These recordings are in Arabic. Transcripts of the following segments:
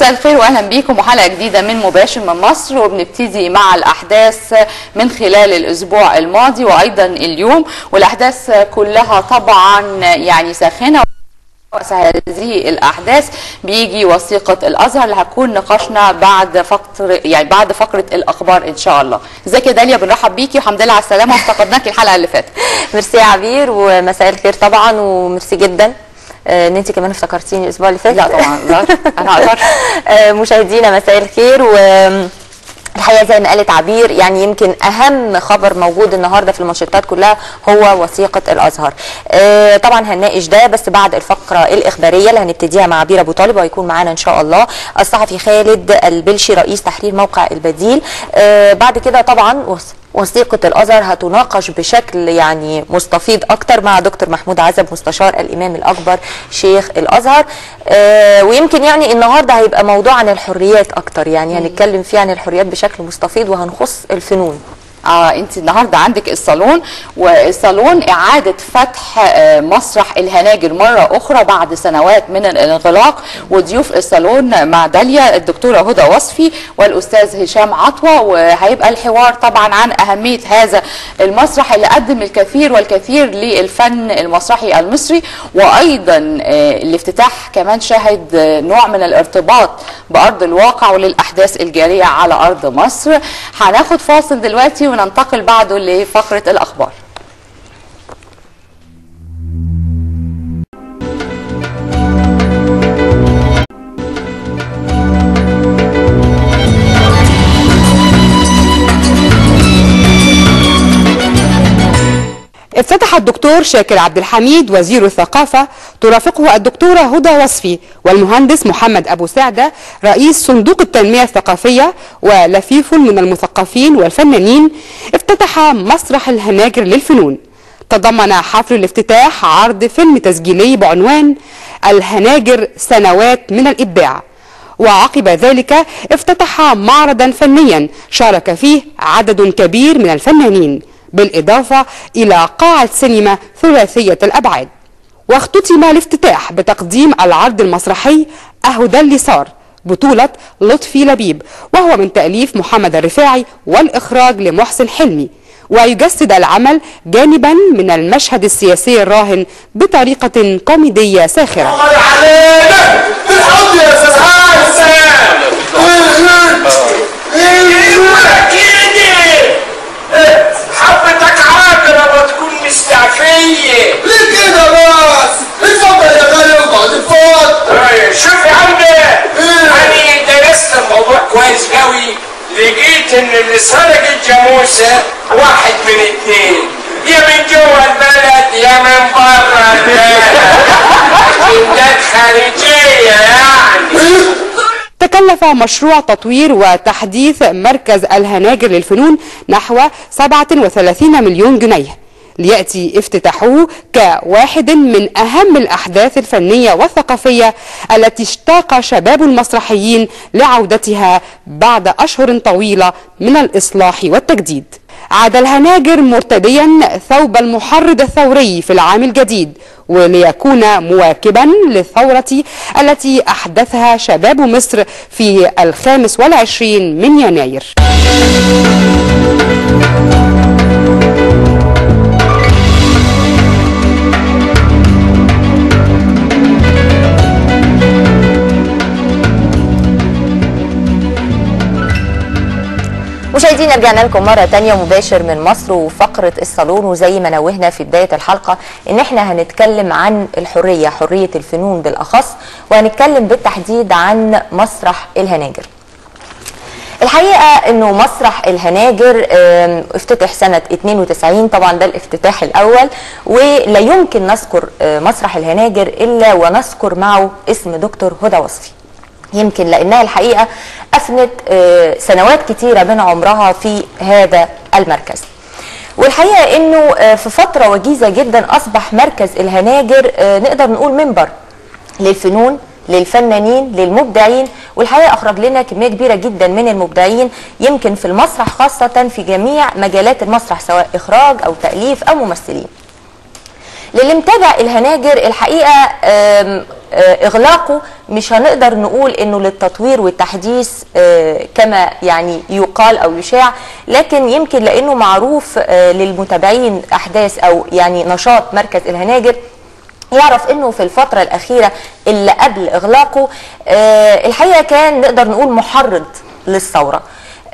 مساء الخير واهلا بيكم وحلقه جديده من مباشر من مصر، وبنبتدي مع الاحداث من خلال الاسبوع الماضي وايضا اليوم، والاحداث كلها طبعا يعني ساخنه. هذه الاحداث بيجي وثيقه الازهر اللي هتكون نقاشنا بعد فقره الاخبار ان شاء الله. ازيك يا داليا؟ بنرحب بيكي والحمد لله على السلامه، وافتقدناكي الحلقه اللي فاتت. ميرسي يا عبير، ومساء الخير طبعا، وميرسي جدا ان انت كمان افتكرتيني الاسبوع اللي فات. لا طبعا انا اقدر. مشاهدينا مساء الخير. الحقيقه زي ما قالت عبير، يعني يمكن اهم خبر موجود النهارده في المنشطات كلها هو وثيقه الازهر. طبعا هنناقش ده بس بعد الفقره الاخباريه اللي هنبتديها مع عبير ابو طالب، وهيكون معانا ان شاء الله الصحفي خالد البلشي رئيس تحرير موقع البديل. بعد كده طبعا وثيقة الأزهر هتناقش بشكل يعني مستفيض أكتر مع دكتور محمود عزب مستشار الإمام الأكبر شيخ الأزهر. ويمكن يعني النهارده هيبقى موضوع عن الحريات أكتر، يعني هنتكلم فيه عن الحريات بشكل مستفيض وهنخص الفنون. انت النهارده عندك الصالون، والصالون اعاده فتح مسرح الهناجر مره اخرى بعد سنوات من الانغلاق، وضيوف الصالون مع داليا الدكتوره هدى وصفي والاستاذ هشام عطوه، وهيبقى الحوار طبعا عن اهميه هذا المسرح اللي قدم الكثير والكثير للفن المسرحي المصري، وايضا الافتتاح كمان شهد نوع من الارتباط بارض الواقع وللاحداث الجاريه على ارض مصر. هناخد فاصل دلوقتي وننتقل بعده لفقرة الأخبار. افتتح الدكتور شاكر عبد الحميد وزير الثقافة، ترافقه الدكتورة هدى وصفي والمهندس محمد أبو سعدة رئيس صندوق التنمية الثقافية ولفيف من المثقفين والفنانين. افتتح مسرح الهناجر للفنون. تضمن حفل الافتتاح عرض فيلم تسجيلي بعنوان الهناجر سنوات من الإبداع، وعقب ذلك افتتح معرضا فنيا شارك فيه عدد كبير من الفنانين، بالإضافة إلى قاعة سينما ثلاثية الأبعاد. واختتم الافتتاح بتقديم العرض المسرحي أهدى اليسار بطولة لطفي لبيب، وهو من تأليف محمد الرفاعي والإخراج لمحسن حلمي، ويجسد العمل جانبا من المشهد السياسي الراهن بطريقة كوميدية ساخرة. حبتك عابرة ما تكون مستعفية. ليه كده بس؟ اتفضل يا غالي اقعد اتفضل. شوف يا عمي، أنا درست الموضوع كويس قوي، لقيت إن اللي سرق الجاموسة واحد من اتنين، يا من جوه البلد يا من بره البلد. أجندات خارجية يعني. تكلف مشروع تطوير وتحديث مركز الهناجر للفنون نحو 37 مليون جنيه، ليأتي افتتاحه كواحد من أهم الأحداث الفنية والثقافية التي اشتاق شباب المسرحيين لعودتها بعد أشهر طويلة من الإصلاح والتجديد. عاد الهناجر مرتديا ثوب المحرض الثوري في العام الجديد، وليكون مواكبا للثورة التي أحدثها شباب مصر في 25 من يناير. مشاهدينا رجعنا لكم مرة تانية مباشر من مصر وفقرة الصالون، وزي ما نوهنا في بداية الحلقة ان احنا هنتكلم عن الحرية، حرية الفنون بالاخص، وهنتكلم بالتحديد عن مسرح الهناجر. الحقيقة انه مسرح الهناجر افتتح سنة 92، طبعا ده الافتتاح الاول، ولا يمكن نذكر مسرح الهناجر الا ونذكر معه اسم دكتور هدى وصفي، يمكن لأنها الحقيقة أفنت سنوات كتيرة من عمرها في هذا المركز. والحقيقة أنه في فترة وجيزة جدا أصبح مركز الهناجر نقدر نقول منبر للفنون، للفنانين، للمبدعين، والحقيقة أخرج لنا كمية كبيرة جدا من المبدعين يمكن في المسرح، خاصة في جميع مجالات المسرح سواء إخراج أو تأليف أو ممثلين. للي متابع الهناجر الحقيقة إغلاقه مش هنقدر نقول انه للتطوير والتحديث كما يعني يقال او يشاع، لكن يمكن لانه معروف للمتابعين احداث او يعني نشاط مركز الهناجر يعرف انه في الفترة الاخيرة اللي قبل اغلاقه الحقيقة كان نقدر نقول محرض للثورة.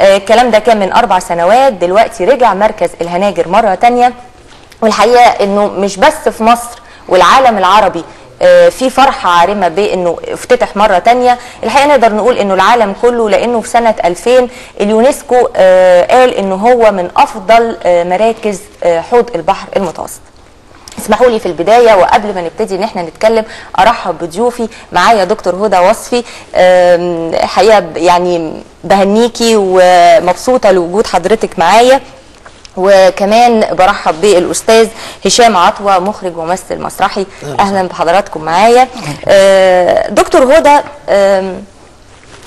الكلام ده كان من 4 سنوات، دلوقتي رجع مركز الهناجر مرة تانية، والحقيقة انه مش بس في مصر والعالم العربي في فرحة عارمة بانه افتتح مرة تانية. الحقيقة نقدر نقول انه العالم كله، لانه في سنة 2000 اليونسكو قال انه هو من افضل مراكز حوض البحر المتوسط. اسمحوا لي في البدايه وقبل ما نبتدي ان احنا نتكلم ارحب بضيوفي. معايا دكتور هدى وصفي، حقيقه يعني بهنيكي ومبسوطه لوجود حضرتك معايا، وكمان برحب بالاستاذ هشام عطوه مخرج وممثل مسرحي. اهلا بحضراتكم معايا. دكتور هدى،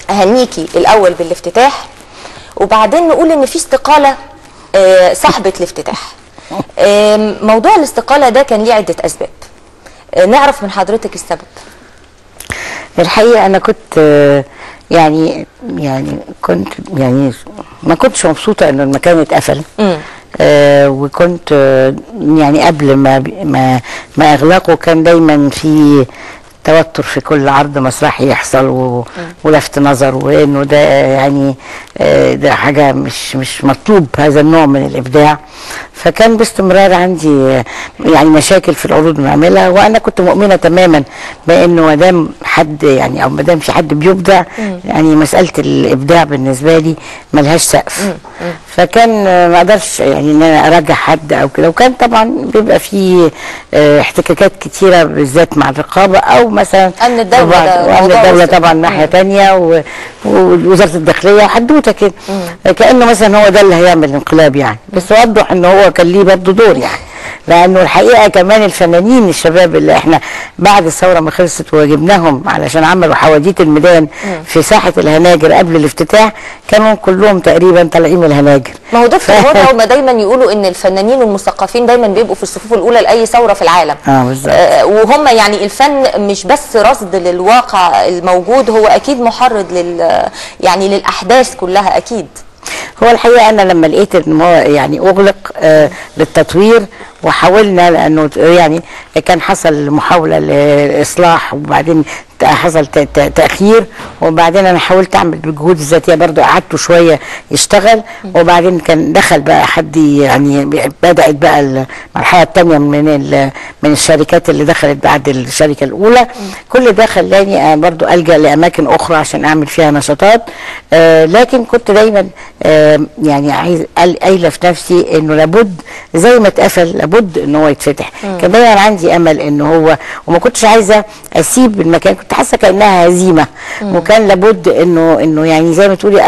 اهنيكي الاول بالافتتاح، وبعدين نقول ان في استقاله صاحبه الافتتاح. موضوع الاستقالة ده كان ليه عدة أسباب، نعرف من حضرتك السبب. الحقيقة أنا كنت يعني كنت يعني ما كنتش مبسوطة إنه المكان اتقفل. وكنت يعني قبل ما إغلاقه كان دايما في توتر في كل عرض مسرحي يحصل ولفت نظر، وانه ده يعني ده حاجه مش مطلوب هذا النوع من الابداع. فكان باستمرار عندي يعني مشاكل في العروض اللي بعملها، وانا كنت مؤمنه تماما بانه ما دام حد يعني او ما دام في حد بيبدع يعني مساله الابداع بالنسبه لي ملهاش سقف. فكان ما اقدرش يعني ان انا ارجع حد او كده، وكان طبعا بيبقى في احتكاكات كتيره بالذات مع الرقابه او مثلا امن الدوله، وامن الدوله طبعا ناحيه ثانيه، ووزاره الداخليه وحدوته كده، كانه مثلا هو ده اللي هيعمل الانقلاب يعني. بس واضح ان هو كان ليه برضه دور يعني، لانه الحقيقه كمان الفنانين الشباب اللي احنا بعد الثوره ما خلصت وجبناهم علشان عملوا حواديت الميدان في ساحه الهناجر قبل الافتتاح كانوا كلهم تقريبا طالعين من الهناجر. ما هو دكتور هدى، هما دايما يقولوا ان الفنانين والمثقفين دايما بيبقوا في الصفوف الاولى لاي ثوره في العالم. بالظبط. وهم يعني الفن مش بس رصد للواقع الموجود، هو اكيد محرض يعني للاحداث كلها اكيد. هو الحقيقه انا لما لقيت ان هو يعني اغلق للتطوير، وحاولنا لانه يعني كان حصل محاوله لاصلاح وبعدين حصل تاخير، وبعدين انا حاولت اعمل بالجهود الذاتيه برضو، قعدت شويه يشتغل، وبعدين كان دخل بقى حد يعني بدات بقى المرحله الثانيه من الشركات اللي دخلت بعد الشركه الاولى. كل ده خلاني برضو الجا لاماكن اخرى عشان اعمل فيها نشاطات. لكن كنت دايما يعني قايله في نفسي انه لابد زي ما اتقفل لابد ان هو يتفتح. كان دايما عندي امل انه هو، وما كنتش عايزه اسيب المكان، كنت حاسه كانها هزيمه، وكان لابد انه يعني زي ما تقولي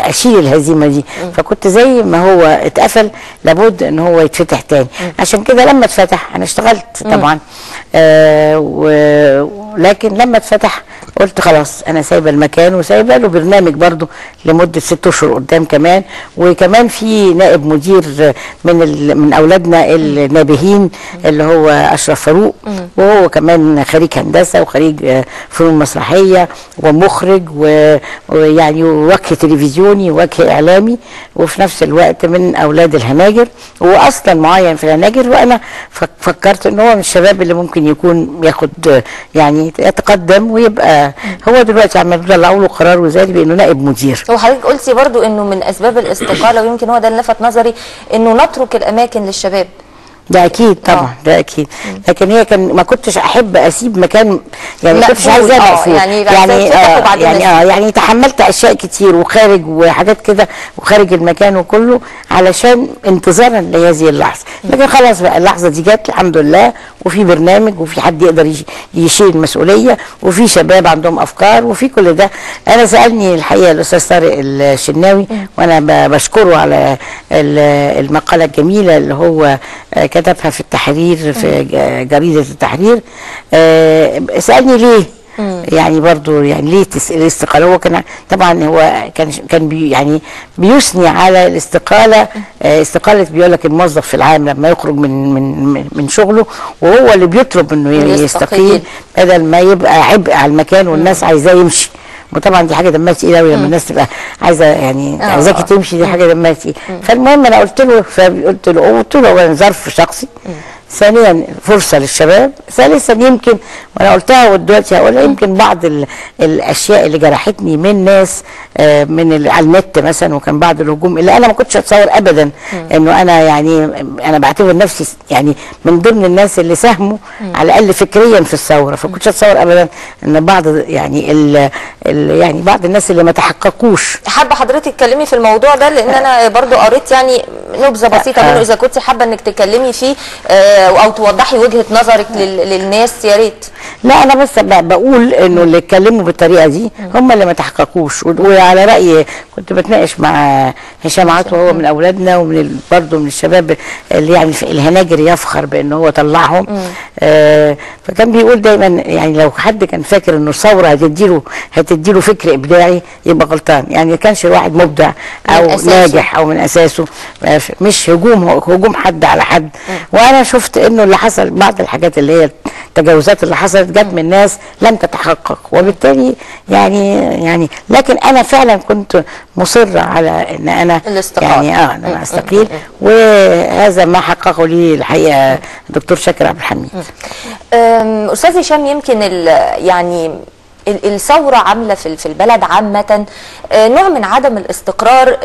اشيل الهزيمه دي. فكنت زي ما هو اتقفل لابد ان هو يتفتح تاني. عشان كده لما اتفتح انا اشتغلت طبعا، لكن لما اتفتح قلت خلاص انا سايبه المكان وسايبه له برنامج برضو لمده 6 اشهر قدام كمان. وكمان في نائب مدير من اولادنا النابهين اللي هو اشرف فاروق، وهو كمان خريج هندسه وخريج فنون مسرحيه ومخرج ويعني وجه تلفزيوني وجه اعلامي، وفي نفس الوقت من اولاد الهناجر، هو اصلا معين في الهناجر. وانا فكرت ان هو من الشباب اللي ممكن يكون ياخد يعني يتقدم ويبقى هو دلوقتي عم يطلعوا له قرار وزاري بانه نائب مدير. وحضرتك قلتي برضو انه من اسباب الاستقاله، ويمكن هو ده اللي لفت نظري، انه نترك الاماكن للشباب. ده اكيد طبعا، ده اكيد. لكن هي كان ما كنتش احب اسيب مكان يعني، ما كنتش عايزاه مقفول يعني تحملت اشياء كتير وخارج وحاجات كده وخارج المكان وكله علشان انتظارا لهذه اللحظه. لكن خلاص بقى اللحظه دي جت الحمد لله، وفي برنامج وفي حد يقدر يشيل المسؤوليه، وفي شباب عندهم افكار، وفي كل ده. انا سالني الحقيقه الاستاذ طارق الشناوي، وانا بشكره على المقاله الجميله اللي هو كتبها في التحرير في جريدة التحرير. سألني ليه يعني برضو يعني ليه الاستقاله. هو كان طبعا هو كان يعني بيثني على الاستقاله. استقاله بيقول لك الموظف في العام لما يخرج من شغله وهو اللي بيطلب انه يستقيل بدل ما يبقى عبء على المكان والناس عايزاه يمشي. وطبعا دي حاجه دمها تقيل قوي لما الناس تبقى عايزه يعني عايزاكي تمشي، دي حاجه دمها تقيل. فالمهم انا قلت له اولا ظرف شخصي، ثانيا فرصه للشباب، ثالثا يمكن وانا قلتها ودلوقتي هقولها يمكن بعض الاشياء اللي جرحتني من ناس من على النت مثلا، وكان بعض الهجوم اللي انا ما كنتش اتصور ابدا انه انا يعني انا بعتبر نفسي يعني من ضمن الناس اللي ساهموا على الاقل فكريا في الثوره، فما كنتش اتصور ابدا ان بعض يعني يعني بعض الناس اللي ما تحققوش. حابه حضرتك تتكلمي في الموضوع ده لان انا برضو قريت يعني نبذه بسيطه منه، اذا كنت حابه انك تتكلمي فيه او توضحي وجهه نظرك للناس يا ريت. لا انا بس بقول انه اللي اتكلموا بالطريقه دي هم اللي ما تحققوش. وعلى رايي كنت بتناقش مع هشام عطوه، وهو من اولادنا ومن برضه من الشباب اللي يعني الهناجر يفخر بان هو طلعهم. فكان بيقول دايما يعني لو حد كان فاكر انه الثوره هتديله فكر ابداعي يبقى غلطان. يعني ما كانش الواحد مبدع او ناجح او من اساسه، مش هجوم حد على حد. وانا شفت انه اللي حصل بعض الحاجات اللي هي التجاوزات اللي حصلت جت من ناس لم تتحقق، وبالتالي يعني لكن انا فعلا كنت مصره على ان انا يعني ان انا استقيل، وهذا ما حققه لي الحقيقه الدكتور شاكر عبد الحميد. استاذ هشام، يمكن يعني الثورة عاملة في البلد عامة نوع من عدم الاستقرار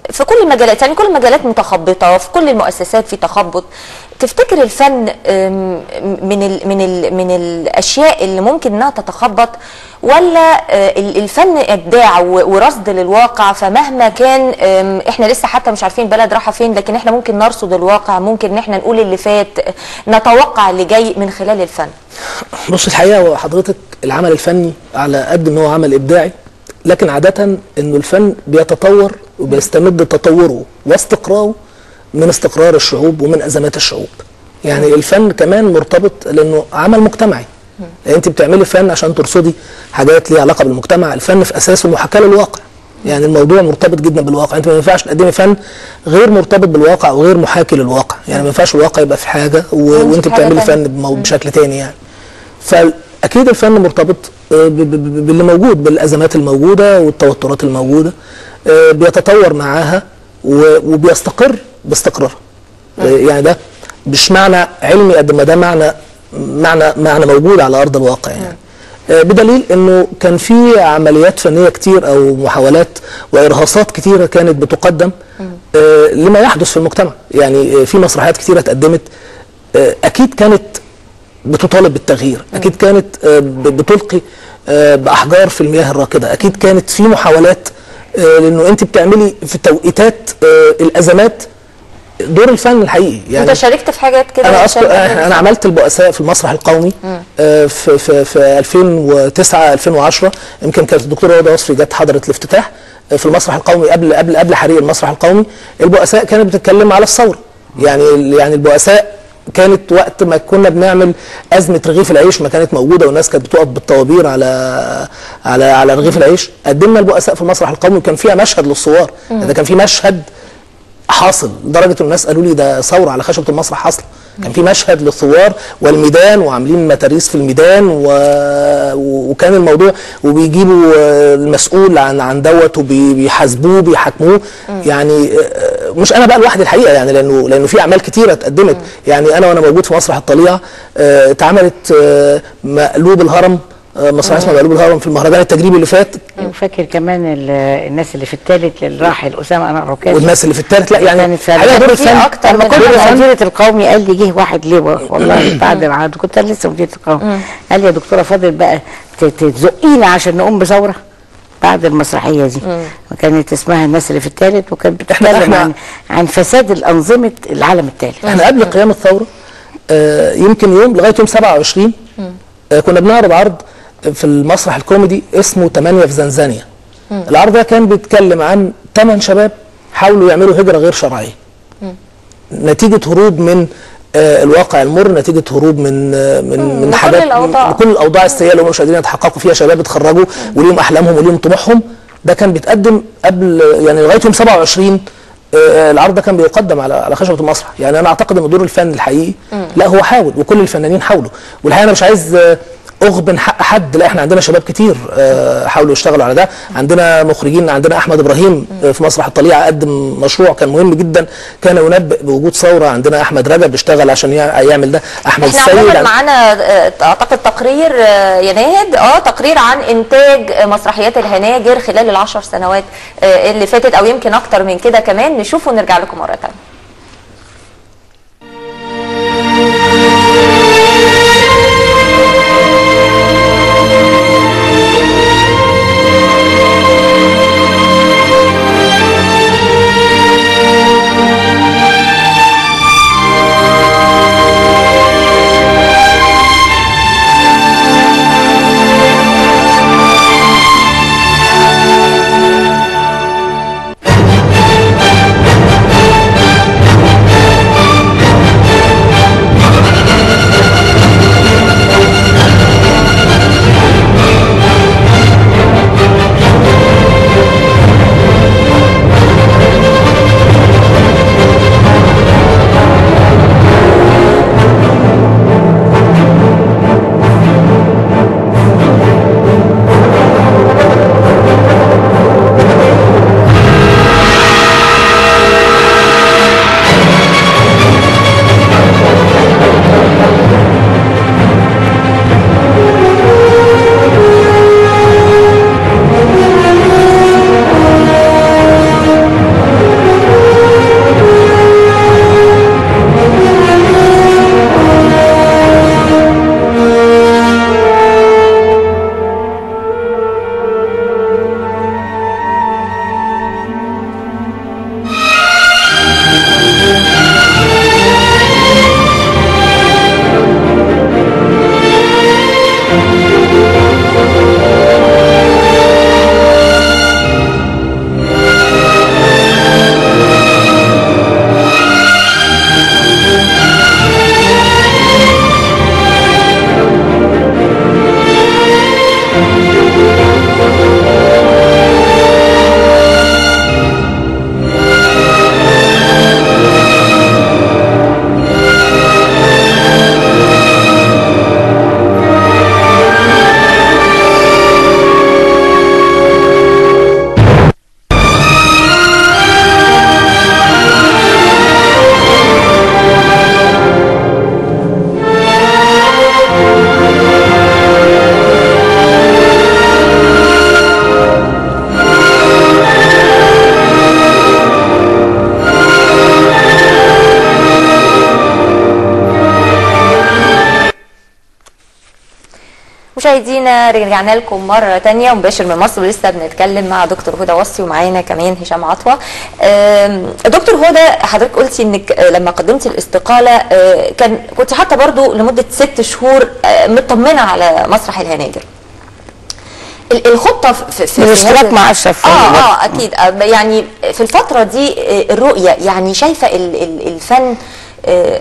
في كل المجالات، يعني كل المجالات متخبطة، في كل المؤسسات في تخبط. تفتكر الفن من الأشياء اللي ممكن انها تتخبط، ولا الفن إبداع ورصد للواقع؟ فمهما كان احنا لسه حتى مش عارفين البلد رايحة فين، لكن احنا ممكن نرصد الواقع، ممكن ان احنا نقول اللي فات، نتوقع اللي جاي من خلال الفن. بص الحقيقه وحضرتك العمل الفني على قد ان هو عمل ابداعي، لكن عاده انه الفن بيتطور وبيستمد تطوره واستقراره من استقرار الشعوب ومن ازمات الشعوب. يعني الفن كمان مرتبط لانه عمل مجتمعي. يعني انت بتعملي فن عشان ترصدي حاجات ليها علاقه بالمجتمع. الفن في اساسه محاكاه للواقع، يعني الموضوع مرتبط جدا بالواقع. انت ما ينفعش تقدمي فن غير مرتبط بالواقع وغير محاكي للواقع. يعني ما ينفعش الواقع يبقى في حاجه وانت بتعملي فن بشكل تاني. يعني فاكيد الفن مرتبط باللي موجود، بالازمات الموجوده والتوترات الموجوده، بيتطور معاها وبيستقر باستقرار. يعني ده مش معنى علمي قد ما ده معنى موجود على ارض الواقع. يعني بدليل انه كان في عمليات فنيه كتير او محاولات وارهاصات كتيره كانت بتقدم لما يحدث في المجتمع. يعني في مسرحيات كتيره اتقدمت اكيد كانت بتطالب بالتغيير، اكيد كانت بتلقي باحجار في المياه الراكده، اكيد كانت في محاولات لانه انت بتعملي في توقيتات الازمات دور الفن الحقيقي. يعني انت شاركت في حاجات كده؟ انا عملت البؤساء في المسرح القومي في 2009 2010. يمكن كانت الدكتوره هدى وصفي جت حضرت الافتتاح في المسرح القومي قبل حريق المسرح القومي. البؤساء كانت بتتكلم على الثوره. يعني البؤساء كانت وقت ما كنا بنعمل ازمه رغيف العيش، ما كانت موجوده والناس كانت بتقف بالطوابير على رغيف العيش. قدمنا البؤساء في المسرح القومي وكان فيها مشهد للثوار. ده كان في مشهد حاصل لدرجه الناس قالوا لي ده ثوره على خشبه المسرح حاصله. كان في مشهد للثوار والميدان وعاملين متاريس في الميدان وكان الموضوع وبيجيبوا المسؤول عن دوت وبيحاسبوه بيحاكموه. يعني مش انا بقى لوحدي الحقيقه، يعني لانه في اعمال كتيره اتقدمت. يعني انا وانا موجود في مسرح الطليعه اتعملت مقلوب الهرم، مسرحيه اسمها مقلوب الهرم في المهرجان التجريبي اللي فات. وفاكر كمان الناس اللي في الثالث الراحل اسامه انور عكاش، والناس اللي في الثالث. لا يعني حاجه دور الفن اكتر. لما كنت مديره القومي قال لي جه واحد ليه والله بعد العقد كنت لسه مديره القومي، قال لي يا دكتوره فاضل بقى تزقينا عشان نقوم بثوره بعد المسرحيه دي. وكانت اسمها الناس اللي في الثالث، وكانت بتتكلم عن فساد الانظمه العالم الثالث. احنا قبل قيام الثوره يمكن لغايه يوم 27 كنا بنعرض عرض في المسرح الكوميدي اسمه 8 في زنزانيا. العرض ده كان بيتكلم عن 8 شباب حاولوا يعملوا هجرة غير شرعية نتيجة هروب من الواقع المر نتيجه هروب من حاجات، من كل الاوضاع السيئه اللي هم مش قادرين يتحققوا فيها. شباب اتخرجوا وليهم احلامهم وليهم طموحهم. ده كان بيتقدم قبل يعني لغايه يوم 27 العرض ده كان بيقدم على خشبه المسرح. يعني انا اعتقد ان دور الفن الحقيقي لا هو حاول، وكل الفنانين حاولوا. والحقيقه انا مش عايز اغبن حق حد، لا احنا عندنا شباب كتير حاولوا يشتغلوا على ده. عندنا مخرجين، عندنا احمد ابراهيم في مسرح الطليعه قدم مشروع كان مهم جدا، كان ينبئ بوجود ثوره. عندنا احمد رجب اشتغل عشان يعمل ده. احمد السيد احنا معانا اعتقد تقرير يا ناهد تقرير عن انتاج مسرحيات الهناجر خلال ال10 سنوات اللي فاتت، او يمكن اكتر من كده كمان. نشوفه ونرجع لكم مره ثانيه. مشاهدينا رجعنا لكم مره ثانيه مباشر من مصر، ولسه بنتكلم مع دكتور هدى وصفي ومعانا كمان هشام عطوه. دكتور هدى، حضرتك قلتي انك لما قدمتي الاستقاله كنت حتى برضو لمده 6 شهور مطمنه على مسرح الهناجر. الخطه في الاشتراك مع اشرف اكيد. يعني في الفتره دي الرؤيه، يعني شايفه الفن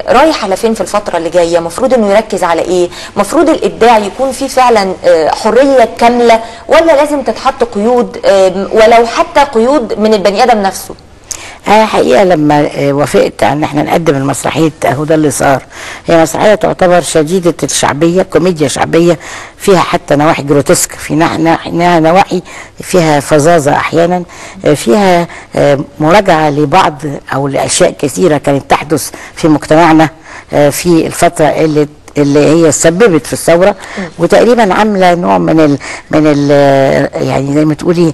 رايح على فين في الفترة اللي جاية؟ مفروض انه يركز على ايه؟ مفروض الابداع يكون فيه فعلا حرية كاملة، ولا لازم تتحط قيود ولو حتى قيود من البني ادم نفسه؟ حقيقة لما وافقت ان احنا نقدم المسرحية اهو ده اللي صار، هي مسرحية تعتبر شديدة الشعبية، كوميديا شعبية فيها حتى نواحي جروتسك، فيها نواحي فيها فظاظة احيانا، فيها مراجعة لبعض او لاشياء كثيرة كانت تحدث في مجتمعنا في الفترة اللي هي سببت في الثوره، وتقريبا عامله نوع من يعني زي ما تقولي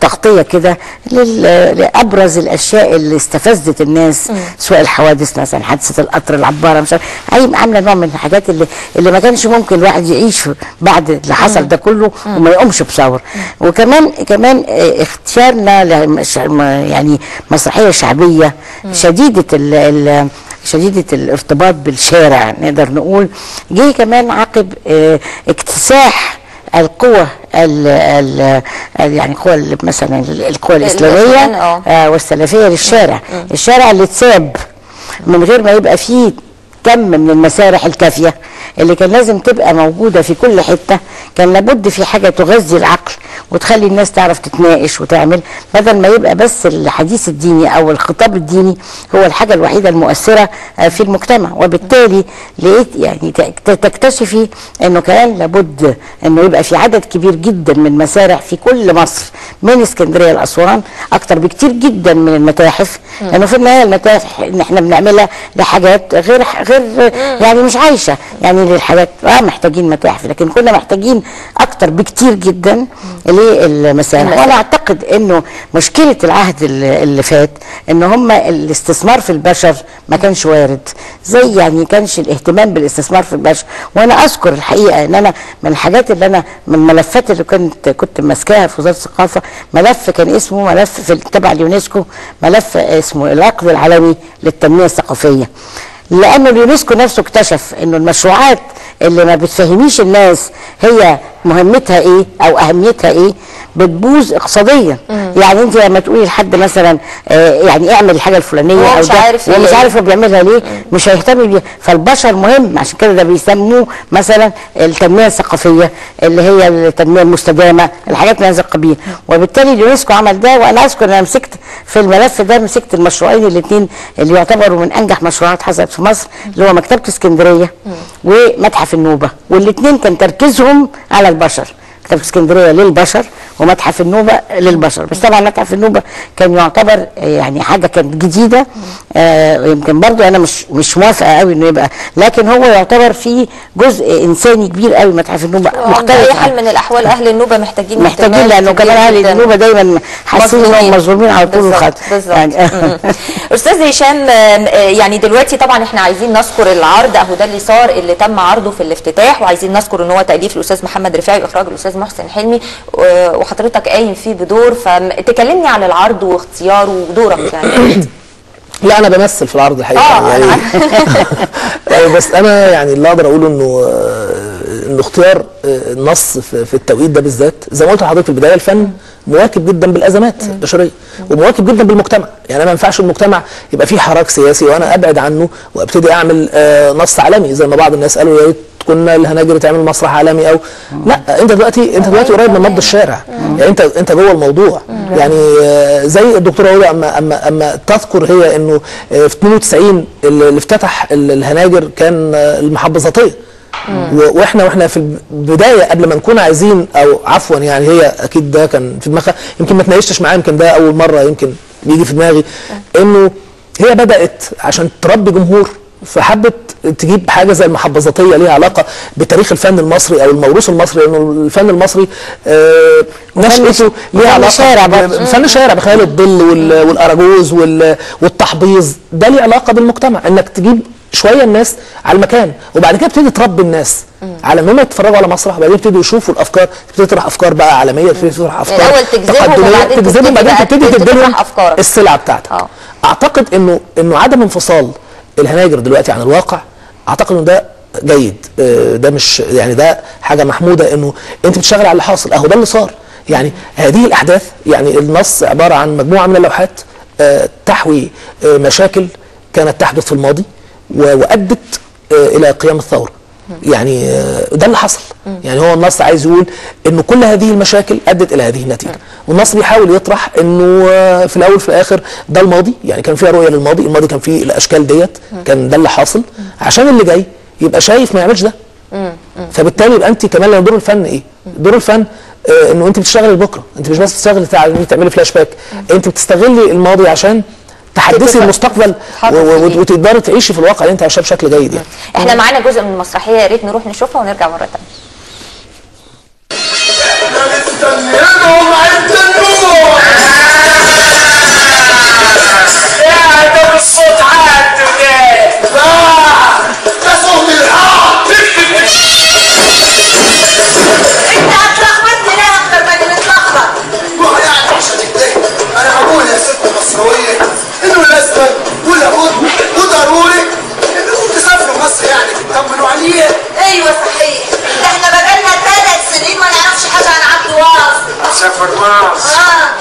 تغطيه كده لابرز الاشياء اللي استفزت الناس، سواء الحوادث مثلا، حادثه القطر، العباره، مش عامله نوع من الحاجات اللي ما كانش ممكن الواحد يعيش بعد اللي حصل ده كله وما يقومش بثوره. وكمان اختيارنا يعني مسرحيه شعبيه شديدة الارتباط بالشارع، نقدر نقول جه كمان عقب اكتساح القوى يعني قوى مثلا القوى الإسلامية والسلفية للشارع، الشارع اللي اتساب من غير ما يبقى فيه كم من المسارح الكافيه اللي كان لازم تبقى موجوده في كل حته. كان لابد في حاجه تغذي العقل وتخلي الناس تعرف تتناقش وتعمل، بدل ما يبقى بس الحديث الديني او الخطاب الديني هو الحاجه الوحيده المؤثره في المجتمع. وبالتالي لقيت يعني تكتشفي انه كان لابد انه يبقى في عدد كبير جدا من مسارح في كل مصر، من اسكندريه لاسوان، اكتر بكتير جدا من المتاحف، لانه في النهايه المتاحف ان احنا بنعملها لحاجات غير يعني مش عايشه، يعني للحاجات محتاجين متاحف، لكن كنا محتاجين اكتر بكتير جدا للمسارح. وانا اعتقد انه مشكله العهد اللي فات ان هم الاستثمار في البشر ما كانش وارد، زي يعني كانش الاهتمام بالاستثمار في البشر. وانا اذكر الحقيقه ان انا من الحاجات اللي انا من الملفات اللي كنت ماسكاها في وزاره الثقافه ملف كان اسمه ملف في تبع اليونسكو، ملف اسمه العقد العالمي للتنميه الثقافيه، لانه اليونسكو نفسه اكتشف انه المشروعات اللي ما بتفهميش الناس هي مهمتها ايه او اهميتها ايه بتبوظ اقتصاديا. يعني انت لما تقولي لحد مثلا يعني اعمل الحاجه الفلانيه او ده ومش عارف هو بيعملها ليه، مش هيهتم بيها. فالبشر مهم، عشان كده ده بيسموه مثلا التنميه الثقافيه اللي هي التنميه المستدامه، الحاجات من هذا القبيل. وبالتالي اليونسكو عمل ده. وانا اذكر ان انا مسكت في الملف ده، مسكت المشروعين الاثنين اللي يعتبروا من انجح مشروعات حصلت في مصر، اللي هو مكتبه اسكندريه ومتحف النوبه، والاثنين كان تركيزهم على البشر. مكتبة اسكندريه للبشر ومتحف النوبه للبشر. بس طبعا متحف النوبه كان يعتبر يعني حاجه كانت جديده، يمكن برضو انا مش موافقه قوي انه يبقى، لكن هو يعتبر فيه جزء انساني كبير قوي. متحف النوبه مختلف. اي حال من الاحوال اهل النوبه محتاجين لانه كمان اهل النوبه دايما حاسين انهم مظلومين على طول الخط. يعني استاذ هشام، يعني دلوقتي طبعا احنا عايزين نذكر العرض اهو ده اللي صار اللي تم عرضه في الافتتاح، وعايزين نذكر ان هو تاليف الاستاذ محمد رفاعي واخراج الاستاذ محسن حلمي، وحضرتك قايم فيه بدور، فتكلمني عن العرض واختياره ودورك يعني. لا انا بمثل في العرض الحقيقه يعني بس انا يعني اللي اقدر اقوله انه اختيار النص في التوقيت ده بالذات، زي ما قلت لحضرتك في البدايه، الفن مواكب جدا بالازمات البشريه ومواكب جدا بالمجتمع. يعني انا ما ينفعش المجتمع يبقى فيه حراك سياسي وانا ابعد عنه وابتدي اعمل نص عالمي زي ما بعض الناس قالوا يا ريت كنا الهناجر تعمل مسرح عالمي او لا. انت دلوقتي قريب من نبض الشارع، يعني انت جوه الموضوع. يعني زي الدكتوره هدى اما تذكر هي انه في 92 اللي افتتح الهناجر كان المحافظاتيه، واحنا في البدايه قبل ما نكون عايزين او عفوا يعني هي اكيد ده كان في دماغها، يمكن ما اتناقشتش معاها، يمكن ده اول مره يمكن بيجي في دماغي، انه هي بدات عشان تربي جمهور فحبت تجيب حاجه زي المحافظاتيه ليها علاقه بتاريخ الفن المصري او الموروث المصري، لانه الفن المصري نشأته ليها علاقه بفن الشارع، بخيال الظل والاراجوز والتحبيظ. ده ليه علاقه بالمجتمع، انك تجيب شويه الناس على المكان وبعد كده تبتدي تربي الناس على انهم يتفرجوا على مسرح، وبعدين يبتدوا يشوفوا الافكار، تبتدي تطرح افكار بقى عالميه، تبتدي تطرح افكار الاول تجذبهم بعدين تبتدي تديلهم السلعه بتاعتك. اعتقد انه عدم انفصال الهناجر دلوقتي عن الواقع، اعتقد انه ده جيد. ده مش يعني ده حاجه محموده، انه انت بتشتغل على اللي حاصل. اهو ده اللي صار. يعني هذه الاحداث، يعني النص عباره عن مجموعه من اللوحات تحوي مشاكل كانت تحدث في الماضي وادت الى قيام الثوره. يعني ده اللي حصل. يعني هو النص عايز يقول انه كل هذه المشاكل ادت الى هذه النتيجه، والنص بيحاول يطرح انه في الاول في الاخر ده الماضي، يعني كان فيها رؤيه للماضي، الماضي كان فيه الاشكال ديت، كان ده اللي حاصل، عشان اللي جاي يبقى شايف ما يعملش ده. فبالتالي يبقى انت كمان لو دور الفن ايه؟ دور الفن انه انت بتشتغلي لبكره، انت مش بس بتشتغلي تعملي فلاش باك، انت بتستغلي الماضي عشان تحدثي المستقبل وتقدري تعيشي في الواقع اللي انت عايشاه بشكل جيد. يعني احنا معانا جزء من المسرحيه، يا ريت نروح نشوفها ونرجع مره ثانيه. احنا مستنيينهم عند النور. يا ده بالصوت عاد ده صوت الحق. انت هتلخبطني ليه اكتر ما بنتلخبط؟ ما هو يعني عشان كده انا بقول يا ست مصرويه انه لازم ولابد وضروري انكم تسافروا مصر، يعني تطمنوا عليها. ايوه صحيح، ده احنا بقالنا 3 سنين ما نعرفش حاجه عن عبد الواصل. سافر مصر.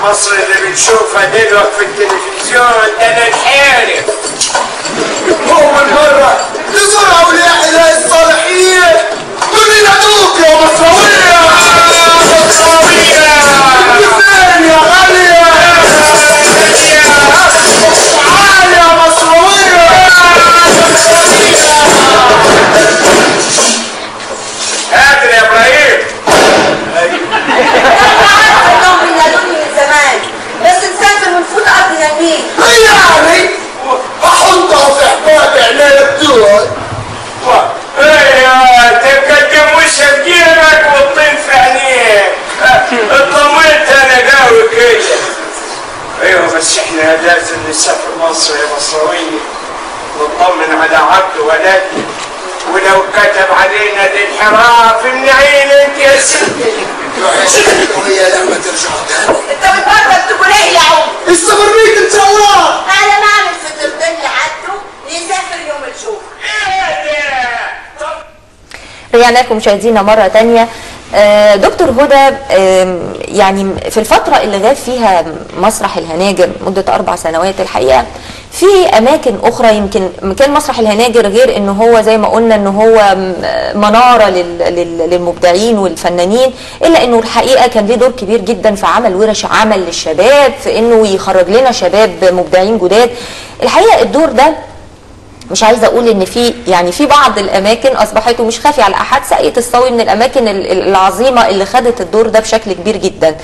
مصر اللي بنشوفها دلوقتي في التلفزيون ده انا انحرف. أول مرة تزور أولياء الله الصالحين دول ينادوك يا مصراوية. مصراوية فين يا غالية؟ تعال يا مصراوية. قادر يا إبراهيم. انهم بينادوني من زمان بس نسافر ونفوت ارض النيل. يعني احطها في حباب عينيا بتوعي. ايه تقدم وشك جيبك والطين في عينيك. اطمنت انا قوي كده. ايوه بس احنا لازم نسافر مصر يا مصراوية نطمن على عبد ولدي ولو كتب علينا الانحراف منعين انت يا ستي. وهي لما ترجع تاني انت بتبرد تقول ايه يا عم؟ استمريت ان شاء الله. انا ما اعمل فطرتين لعدته يسافر يوم الجمعه. رجعنا لكم مشاهدينا مرة تانية. دكتور هدى، يعني في الفترة اللي غاب فيها مسرح الهناجر مدة 4 سنوات الحقيقة في أماكن أخرى يمكن كان مسرح الهناجر غير إنه هو زي ما قلنا إنه هو منارة للمبدعين والفنانين، إلا إنه الحقيقة كان ليه دور كبير جدا في عمل ورش عمل للشباب، في إنه يخرج لنا شباب مبدعين جداد. الحقيقة الدور ده مش عايزه اقول ان في بعض الاماكن اصبحت ومش خافي على احد ساقية الصاوي من الاماكن العظيمه اللي خدت الدور ده بشكل كبير جدا.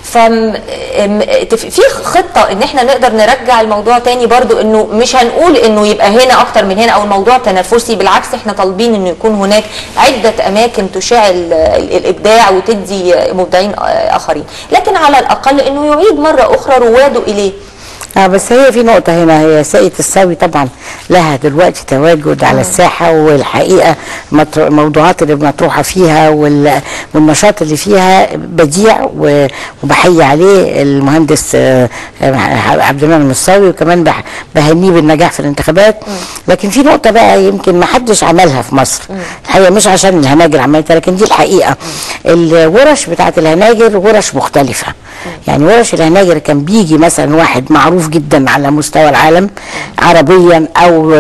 في خطه ان احنا نقدر نرجع الموضوع تاني، برضو انه مش هنقول انه يبقى هنا اكتر من هنا او الموضوع تنافسي، بالعكس احنا طالبين انه يكون هناك عده اماكن تشعل الابداع وتدي مبدعين اخرين، لكن على الاقل انه يعيد مره اخرى رواده اليه. بس هي في نقطة هنا، هي ساقية الصاوي طبعا لها دلوقتي تواجد على الساحة، والحقيقة الموضوعات اللي مطروحة فيها والنشاط اللي فيها بديع، وبحيي عليه المهندس عبد المنعم الصاوي، وكمان بهنيه بالنجاح في الانتخابات. لكن في نقطة بقى يمكن ما حدش عملها في مصر الحقيقة، مش عشان الهناجر عملتها لكن دي الحقيقة. الورش بتاعت الهناجر ورش مختلفة، يعني ورش الهناجر كان بيجي مثلا واحد معروف جدا على مستوى العالم عربيا او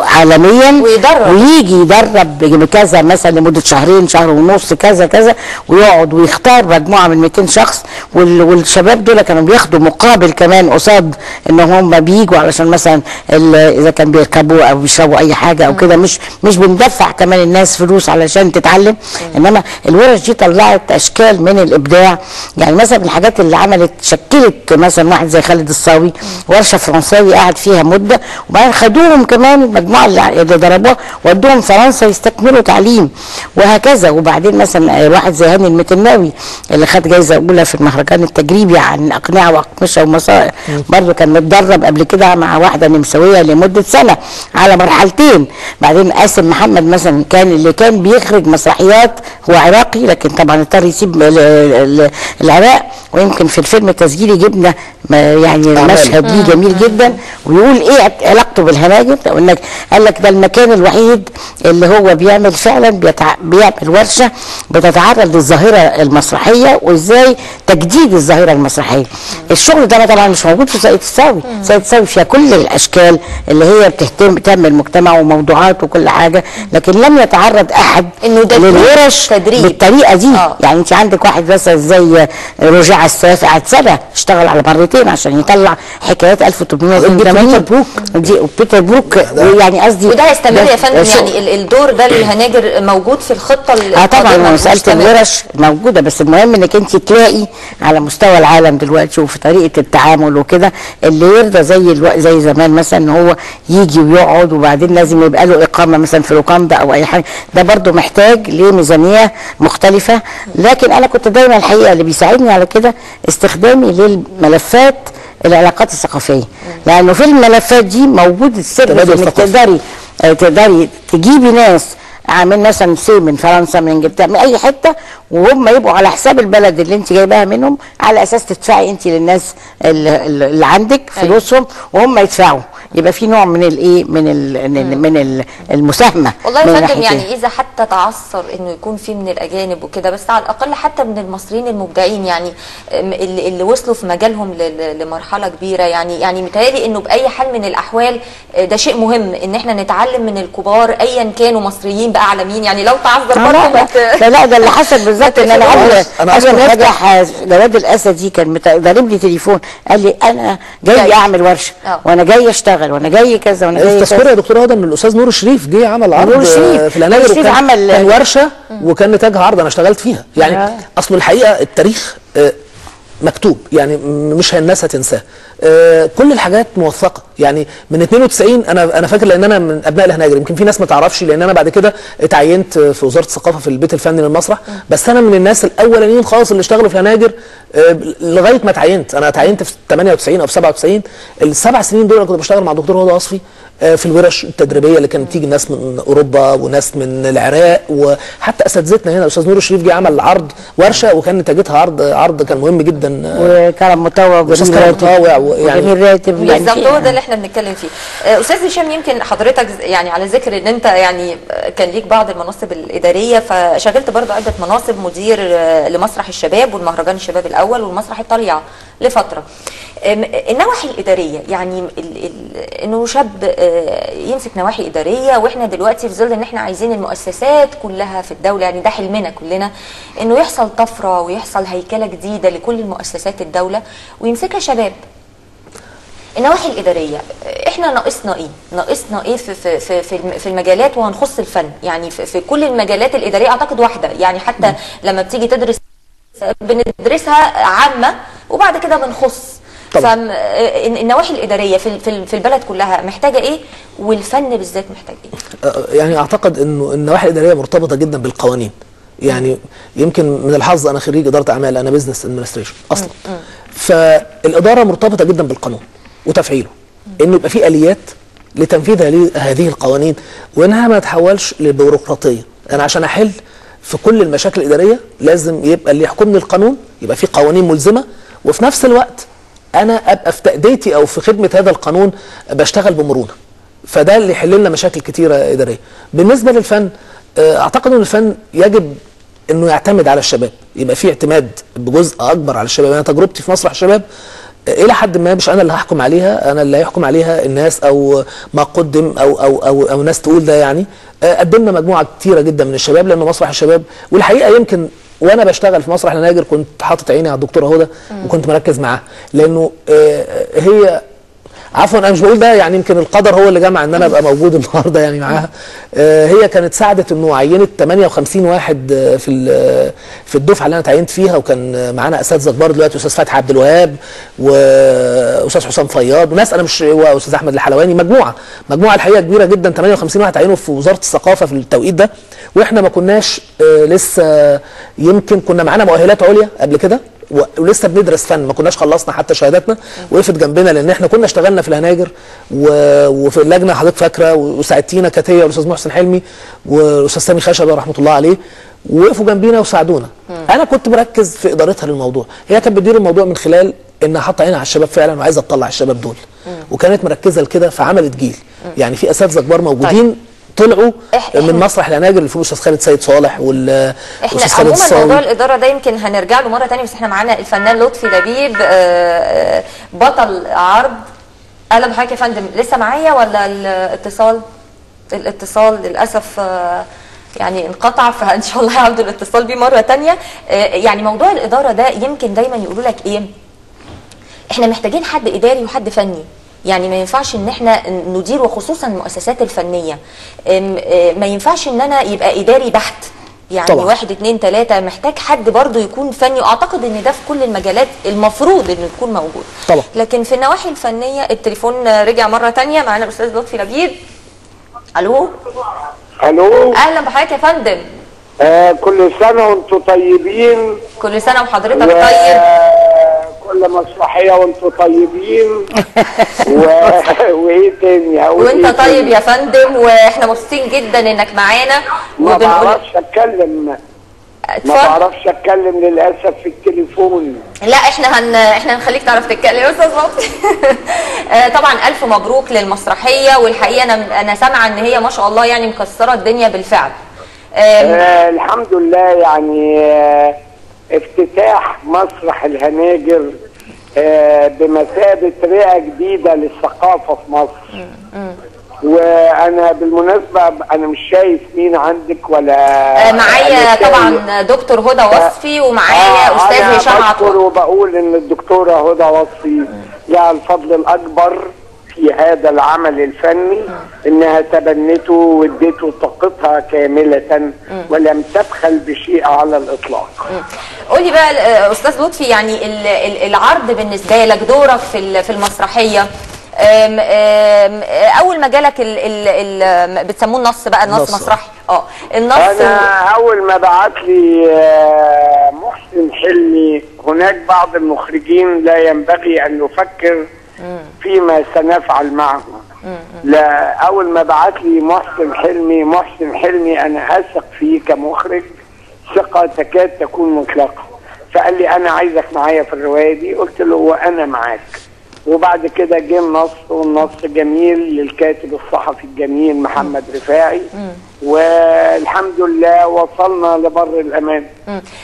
عالميا ويجي يدرب كذا مثلا لمده شهرين شهر ونص كذا كذا، ويقعد ويختار مجموعه من 200 شخص، والشباب دول كانوا بياخدوا مقابل كمان قصاد ان هم بيجوا علشان مثلا اذا كان بيركبوا او بيشربوا اي حاجه او كده، مش بندفع كمان الناس فلوس علشان تتعلم. انما الورش دي طلعت اشكال من الابداع، يعني مثلا الحاجات اللي شكلت مثلا واحد زي خالد الصاوي ورشه فرنساوي قعد فيها مده، وبعدين خدوهم كمان المجموعه اللي ضربوها ودوهم فرنسا يستكملوا تعليم وهكذا. وبعدين مثلا واحد زي هاني المتناوي اللي خد جايزه اولى في المهرجان التجريبي عن اقنعه واقمشه ومصائر، برضه كان متدرب قبل كده مع واحده نمساويه لمده سنه على مرحلتين. بعدين قاسم محمد مثلا اللي كان بيخرج مسرحيات، هو عراقي لكن طبعا اضطر يسيب العراق، ويمكن في الفيلم التسجيلي جبنا يعني مشهد ليه جميل جدا، ويقول ايه علاقته بالهناجر. قال لك ده المكان الوحيد اللي هو بيعمل فعلا بيعمل ورشه بتتعرض للظاهره المسرحيه وازاي تجديد الظاهره المسرحيه. الشغل ده طبعا مش موجود في ساقية الصاوي. ساقية الصاوي فيها كل الاشكال اللي هي بتهتم المجتمع وموضوعات وكل حاجه، لكن لم يتعرض احد للورش بالطريقه دي. يعني انت عندك واحد مثلا زي رجع السيف قعد سنه اشتغل على مرتين عشان يطلع حكايات 1880 دي وبيتر بروك، يعني قصدي وده هيستمر يا فندم. يعني الدور ده للهناجر موجود في الخطه طبعا مساله الورش موجوده، بس المهم انك انت تلاقي على مستوى العالم دلوقتي وفي طريقه التعامل وكده اللي يرضى زي زمان مثلا ان هو يجي ويقعد، وبعدين لازم يبقى له اقامه مثلا في لوكاندا او اي حاجه. ده برضو محتاج لميزانيه مختلفه. لكن انا كنت دايما الحقيقه اللي بيساعدني على كده استخدامي للملفات العلاقات الثقافيه، لانه في الملفات دي موجود السر انك تقدري تجيبي ناس عامل مثلا من فرنسا من انجلترا من اي حته، وهم يبقوا على حساب البلد اللي انت جايباها منهم، على اساس تدفعي انت للناس اللي عندك فلوسهم وهم يدفعوا. يبقى في نوع من الايه من المساهمه. والله يا فندم يعني اذا حتى تعثر انه يكون في من الاجانب وكده، بس على الاقل حتى من المصريين المبدعين يعني اللي وصلوا في مجالهم لمرحله كبيره، يعني متهيألي انه باي حال من الاحوال ده شيء مهم ان احنا نتعلم من الكبار ايا كانوا مصريين بقى عالمين. يعني لو تعذر برضه لا ده اللي حصل بالظبط ان انا قبل ما افتح جواد الاسدي كان ضارب لي تليفون قال لي انا جاي اعمل ورشه وانا جاي اشتغل وانا جاي كذا وانا جاي التذكره يا دكتوره هدى ان الاستاذ نور الشريف جه عمل عرض في الهناجر، كان ورشه وكان نتاجها عرض انا اشتغلت فيها. يعني اصل الحقيقه التاريخ مكتوب، يعني مش الناس هتنساه. كل الحاجات موثقه. يعني من 92 انا فاكر لان انا من ابناء الهناجر، يمكن في ناس ما تعرفش لان انا بعد كده اتعينت في وزاره الثقافه في البيت الفني للمسرح، بس انا من الناس الاولانيين خالص اللي اشتغلوا في الهناجر لغايه ما اتعينت. انا اتعينت في 98 او في 97. ال7 سنين دول انا كنت بشتغل مع الدكتور هدى وصفي في الورش التدريبيه اللي كانت تيجي ناس من اوروبا وناس من العراق، وحتى اساتذتنا هنا الاستاذ نور الشريف جه عمل عرض ورشه وكان نتاجتها عرض كان مهم جدا، وكرم مطوع وجميل راتب. بالظبط هو ده اللي احنا بنتكلم فيه. استاذ هشام، يمكن حضرتك يعني على ذكر ان انت يعني كان ليك بعض المناصب الاداريه، فشغلت برضو عده مناصب، مدير لمسرح الشباب والمهرجان الشباب الاول والمسرح الطليعه لفتره. النواحي الاداريه، يعني انه شاب يمسك نواحي اداريه، واحنا دلوقتي في ظل ان احنا عايزين المؤسسات كلها في الدوله، يعني ده حلمنا كلنا انه يحصل طفره ويحصل هيكله جديده لكل المؤسسات الدوله ويمسكها شباب. النواحي الاداريه احنا ناقصنا ايه في المجالات وهنخص الفن، يعني في كل المجالات الاداريه اعتقد واحده، يعني حتى لما بتيجي تدرس بندرسها عامه وبعد كده بنخص. فالنواحي الاداريه في البلد كلها محتاجه ايه، والفن بالذات محتاج ايه؟ يعني اعتقد انه النواحي الاداريه مرتبطه جدا بالقوانين. يعني يمكن من الحظ انا خريج اداره اعمال، انا بزنس ادمنستريشن اصلا. فالاداره مرتبطه جدا بالقانون وتفعيله، انه يبقى في اليات لتنفيذ هذه القوانين وانها ما تتحولش لبيروقراطيه. انا عشان احل في كل المشاكل الاداريه لازم يبقى اللي يحكمني القانون، يبقى في قوانين ملزمه، وفي نفس الوقت انا ابقى في تاديتي او في خدمه هذا القانون بشتغل بمرونه. فده اللي يحل لنا مشاكل كتيره اداريه. بالنسبه للفن اعتقد ان الفن يجب انه يعتمد على الشباب، يبقى في اعتماد بجزء اكبر على الشباب. انا تجربتي في مسرح الشباب الى حد ما مش انا اللي هحكم عليها، انا اللي هيحكم عليها الناس او ما قدم او ناس تقول ده. يعني قدمنا مجموعه كتيره جدا من الشباب، لانه مسرح الشباب والحقيقه يمكن وانا بشتغل في مسرح الهناجر كنت حاطط عيني على الدكتوره هدى وكنت مركز معاها، لانه هي عفوا انا مش بقول ده، يعني يمكن القدر هو اللي جمع ان انا ابقى موجود النهارده يعني معاها. هي كانت ساعدت انه عينت 58 واحد في الدفعه اللي انا اتعينت فيها، وكان معانا اساتذه كبار دلوقتي، استاذ فتحي عبد الوهاب واستاذ حسام فياض وناس انا مش، واستاذ احمد الحلواني، مجموعه الحقيقه كبيره جدا. 58 واحد عينوا في وزاره الثقافه في التوقيت ده، واحنا ما كناش لسه، يمكن كنا معانا مؤهلات عليا قبل كده ولسه بندرس فن، ما كناش خلصنا حتى شهاداتنا. وقفت جنبنا لان احنا كنا اشتغلنا في الهناجر وفي اللجنه حضرتك فاكره، وساعدتينا كانت هي والاستاذ محسن حلمي والاستاذ سامي خشبه رحمه الله عليه، وقفوا جنبينا وساعدونا. انا كنت مركز في ادارتها للموضوع، هي كانت بتدير الموضوع من خلال انها حاطه عينها على الشباب فعلا وعايزه تطلع الشباب دول، وكانت مركزه لكده، فعملت جيل. يعني في اساتذه كبار موجودين طلعوا من مسرح الهناجر، اللي فيه الاستاذ خالد سيد صالح والاستاذ خالد الصاوي. عموما موضوع الاداره ده يمكن هنرجع له مره ثانيه، بس احنا معانا الفنان لطفي لبيب بطل عرض. اهلا بحضرتك يا فندم، لسه معايا ولا الاتصال للاسف يعني انقطع، فان شاء الله هعود الاتصال بيه مره ثانيه. يعني موضوع الاداره ده يمكن دايما يقولوا لك ايه، احنا محتاجين حد اداري وحد فني. يعني ما ينفعش ان احنا ندير، وخصوصا المؤسسات الفنيه ما ينفعش ان انا يبقى اداري بحت، يعني طبعا. 1 2 3 محتاج حد برضو يكون فني، واعتقد ان ده في كل المجالات المفروض انه يكون موجود طبعا. لكن في النواحي الفنيه التليفون رجع مره ثانيه. معانا الاستاذ لطفي لبيب. الو اهلا بحضرتك يا فندم. كل سنه وانتم طيبين. كل سنه وحضرتك طيب. كل مسرحيه وانتم طيبين. وايه تاني وانت طيب يا فندم، واحنا مبسوطين جدا انك معانا. ما بعرفش اتكلم، للاسف في التليفون. لا احنا هنخليك تعرف تتكلم يا استاذ لطفي. طبعا الف مبروك للمسرحيه، والحقيقه انا سامعه ان هي ما شاء الله يعني مكسره الدنيا بالفعل. الحمد لله. يعني افتتاح مسرح الهناجر بمثابه رئه جديده للثقافه في مصر. وانا بالمناسبه انا مش شايف مين عندك ولا معايا طبعا دكتور هدى وصفي، ومعايا استاذ هشام عطوة. وبقول ان الدكتوره هدى وصفي لها الفضل الاكبر في هذا العمل الفني، انها تبنته وادته طاقتها كامله ولم تبخل بشيء على الاطلاق. قولي بقى استاذ لطفي، يعني العرض بالنسبه لك، دورك في المسرحيه، اول ما جالك بتسموه النص بقى، النص مسرحي. النص انا اول ما بعت لي محسن حلمي، هناك بعض المخرجين لا ينبغي ان نفكر فيما سنفعل معه. لا، اول ما بعت لي محسن حلمي انا اثق فيه كمخرج ثقه تكاد تكون مطلقه، فقال لي انا عايزك معايا في الروايه دي. قلت له وانا معاك. وبعد كده جه النص، والنص جميل للكاتب الصحفي الجميل محمد رفاعي، والحمد لله وصلنا لبر الامان.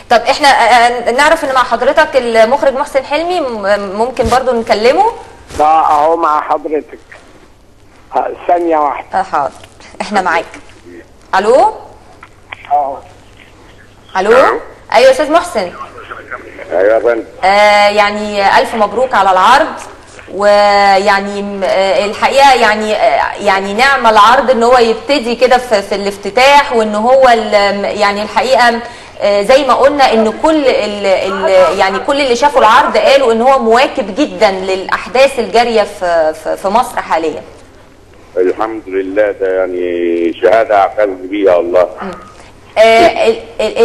طب احنا نعرف ان مع حضرتك المخرج محسن حلمي، ممكن برضو نكلمه؟ اهو مع حضرتك. ثانيه واحده. حاضر، احنا معاك. الو. الو. ايوه استاذ محسن. ايوه يا فندم. يعني الف مبروك على العرض، ويعني الحقيقه يعني نعم العرض ان هو يبتدي كده في الافتتاح، وان هو يعني الحقيقه زي ما قلنا ان كل اللي شافوا العرض قالوا ان هو مواكب جدا للاحداث الجاريه في مصر حاليا. الحمد لله، ده يعني شهاده اعتز بيها والله.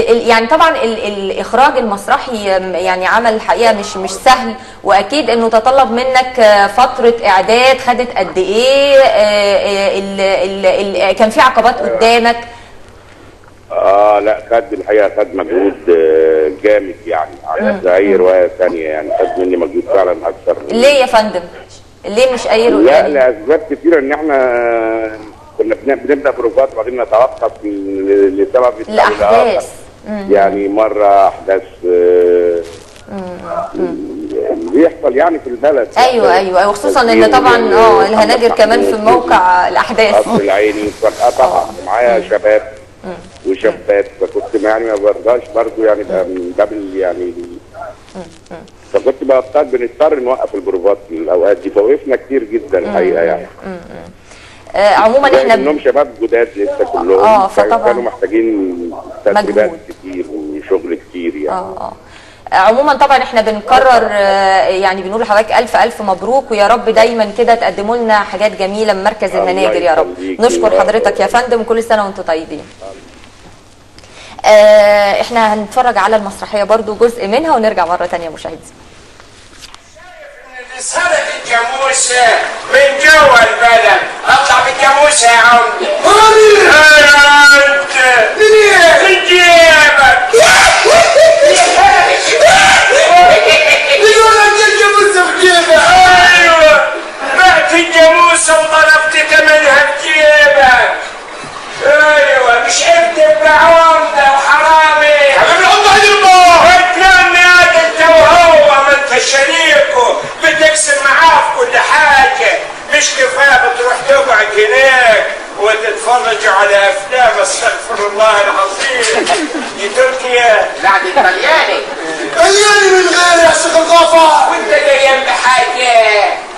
يعني طبعا الاخراج المسرحي يعني عمل الحقيقه مش سهل، واكيد انه تطلب منك فتره اعداد. خدت قد ايه؟ كان في عقبات قدامك؟ لا، خد الحقيقه خد مجهود جامد يعني على اي روايه ثانيه، يعني خد مني مجهود فعلا اكثر. ليه يا فندم؟ ليه مش اي روايه؟ لا، لاسباب كثيره، ان احنا كنا بنبدا بروفات وبعدين نتوقف لسبب الاحداث. يعني مره احداث بيحصل يعني في البلد. ايوه، وخصوصا ان طبعا الهناجر كمان في موقع الاحداث. قصر العيني طبعا معايا شباب وشابات، فكنت يعني ما برضاش برضه يعني من باب يعني فكنت بنضطر نوقف البروفات في الاوقات دي، فوقفنا كتير جدا الحقيقه يعني. عموما احنا انهم شباب جداد لسه كلهم، كانوا محتاجين تدريبات كتير وشغل كتير يعني. عموما طبعا احنا بنكرر يعني بنقول لحضرتك الف مبروك، ويا رب دايما كده تقدموا لنا حاجات جميله من مركز الهناجر يا رب. نشكر حضرتك يا فندم، وكل سنه وانتم طيبين. احنا هنتفرج على المسرحيه برضو جزء منها ونرجع مره ثانيه مشاهدين. سرق الجاموسه من جوا البلد، اطلع بالجاموسه يا عمدي. انت في جيبك. يقول لك الجاموسه في جيبك. ايوه، بعت الجاموسه وضربت ثمنها في جيبك. ايوه، مش ابن بعمده وحرامي. حبيبي العمده هيربح. اتلم يا انت وهو، ما انت شريكه، بتكسر معاه في كل حاجه. مش كفايه بتروح تقعد هناك وتتفرج على افلام، استغفر الله العظيم. دي تركيا. لا، دي طلياني. طلياني من غير يا شيخ الغفار. وانت جايين بحاجه؟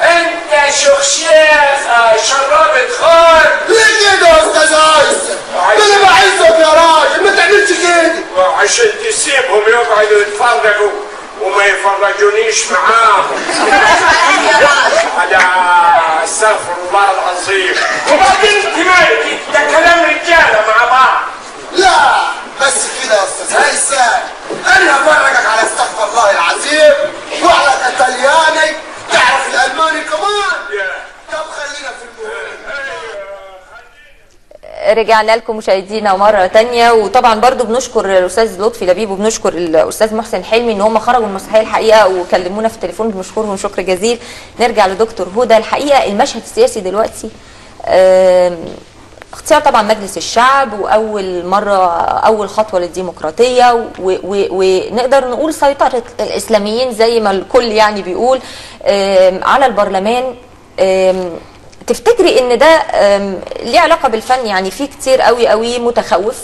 انت شخشيخه شرابة خار. ليه كده يا استاذ عايز؟ انا بعزك يا راجل، ما تعملش كده. عشان تسيبهم يقعدوا يتفرجوا وما يفرجونيش معاهم. هذا استغفر الله العظيم. وبعدين انت مالك؟ ده كلام رجاله مع بعض. لا بس كده يا استاذ هيثم، انا هفرجك على استغفر الله العظيم وعلى الايطالياني، تعرف الالماني كمان. طب خلينا في المهم. رجعنا لكم مشاهدينا مرة تانية، وطبعا برضو بنشكر الأستاذ لطفي لبيب وبنشكر الأستاذ محسن حلمي إن هم خرجوا من المسرحية الحقيقة وكلمونا في التليفون، بنشكرهم شكر جزيل. نرجع لدكتور هدى. الحقيقة المشهد السياسي دلوقتي اختيار طبعا مجلس الشعب، وأول مرة أول خطوة للديمقراطية، ونقدر نقول سيطرة الإسلاميين زي ما الكل يعني بيقول على البرلمان. تفتكري ان ده ليه علاقه بالفن؟ يعني في كتير قوي قوي متخوف،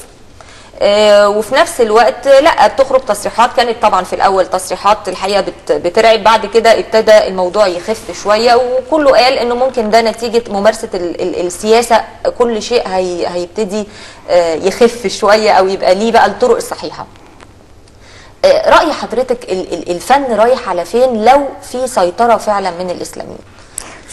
وفي نفس الوقت لا بتخرج تصريحات، كانت طبعا في الاول تصريحات الحقيقه بترعب، بعد كده ابتدى الموضوع يخف شويه، وكله قال انه ممكن ده نتيجه ممارسه السياسه، كل شيء هيبتدي يخف شويه او يبقى ليه بقى الطرق الصحيحه. راي حضرتك الفن رايح على فين لو في سيطره فعلا من الاسلاميين؟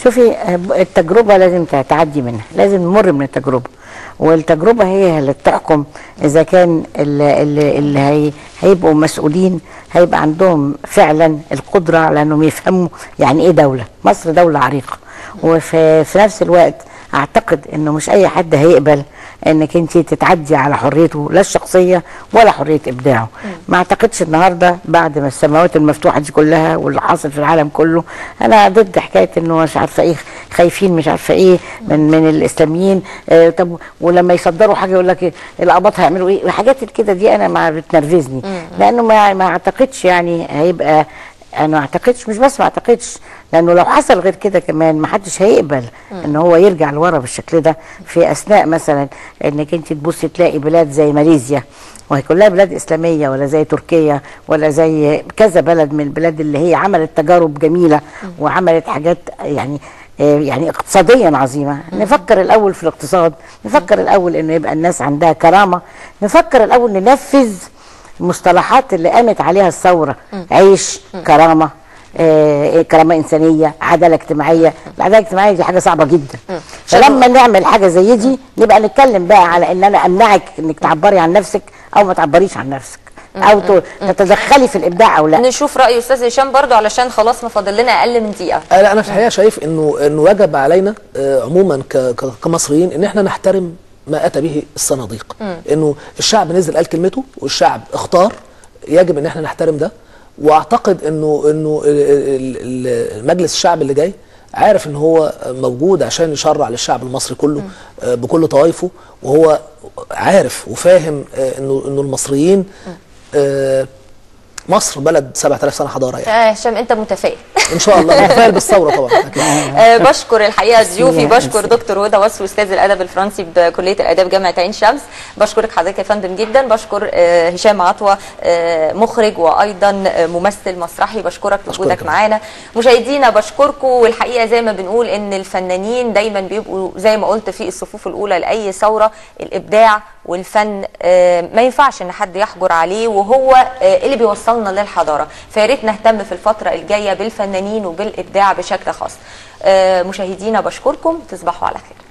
شوفي، التجربة لازم تعدي منها، لازم نمر من التجربة، والتجربة هي اللي تحكم إذا كان اللي هيبقوا مسؤولين هيبقى عندهم فعلا القدرة على أنهم يفهموا يعني إيه دولة. مصر دولة عريقة، وفي نفس الوقت أعتقد أنه مش أي حد هيقبل انك انت تتعدي على حريته، لا الشخصيه ولا حريه ابداعه. ما اعتقدش النهارده بعد ما السماوات المفتوحه دي كلها واللي حاصل في العالم كله، انا ضد حكايه انه مش عارفه ايه خايفين مش عارفه ايه من الاسلاميين. طب ولما يصدروا حاجه يقول لك القباط هيعملوا ايه، وحاجات كده دي انا ما بتنرفزني، لانه ما اعتقدش يعني هيبقى، انا ما اعتقدش، مش بس ما اعتقدش، لانه لو حصل غير كده كمان ما حدش هيقبل ان هو يرجع لورا بالشكل ده، في اثناء مثلا انك انت تبصي تلاقي بلاد زي ماليزيا وهي كلها بلاد اسلاميه، ولا زي تركيا، ولا زي كذا بلد من البلاد اللي هي عملت تجارب جميله وعملت حاجات يعني اقتصاديا عظيمه. نفكر الاول في الاقتصاد، نفكر الاول انه يبقى الناس عندها كرامه، نفكر الاول ننفذ المصطلحات اللي قامت عليها الثوره، عيش، كرامه، كرامه انسانيه، عداله اجتماعيه. العداله الاجتماعيه دي حاجه صعبه جدا، فلما نعمل حاجه زي دي نبقى نتكلم بقى على ان انا امنعك انك تعبري عن نفسك او ما تعبريش عن نفسك، او تتدخلي في الابداع او لا. نشوف راي استاذ هشام برضو علشان خلاص ما فاضل لنا اقل من دقيقه. لا، انا في الحقيقه شايف انه يجب علينا عموما كمصريين ان احنا نحترم ما اتى به الصناديق، انه الشعب نزل قال كلمته والشعب اختار، يجب ان احنا نحترم ده. واعتقد انه المجلس الشعب اللي جاي عارف ان هو موجود عشان يشرع للشعب المصري كله بكل طوائفه، وهو عارف وفاهم انه المصريين مصر بلد 7000 سنه حضاره يعني. هشام انت متفائل؟ ان شاء الله متفائل بالثوره طبعا. بشكر الحقيقه ضيوفي، بشكر دكتور هدى وصفي استاذ الادب الفرنسي بكليه الاداب جامعه عين شمس، بشكرك حضرتك يا فندم جدا، بشكر هشام عطوه مخرج وايضا ممثل مسرحي، بشكرك لوجودك معانا. مشاهدينا بشكركم، والحقيقه زي ما بنقول ان الفنانين دايما بيبقوا زي ما قلت في الصفوف الاولى لاي ثوره. الابداع والفن ما ينفعش ان حد يحجر عليه، وهو اللي بيوصلنا للحضاره، فيا ريت نهتم في الفتره الجايه بالفنانين وبالابداع بشكل خاص. مشاهدينا بشكركم، تصبحوا على خير.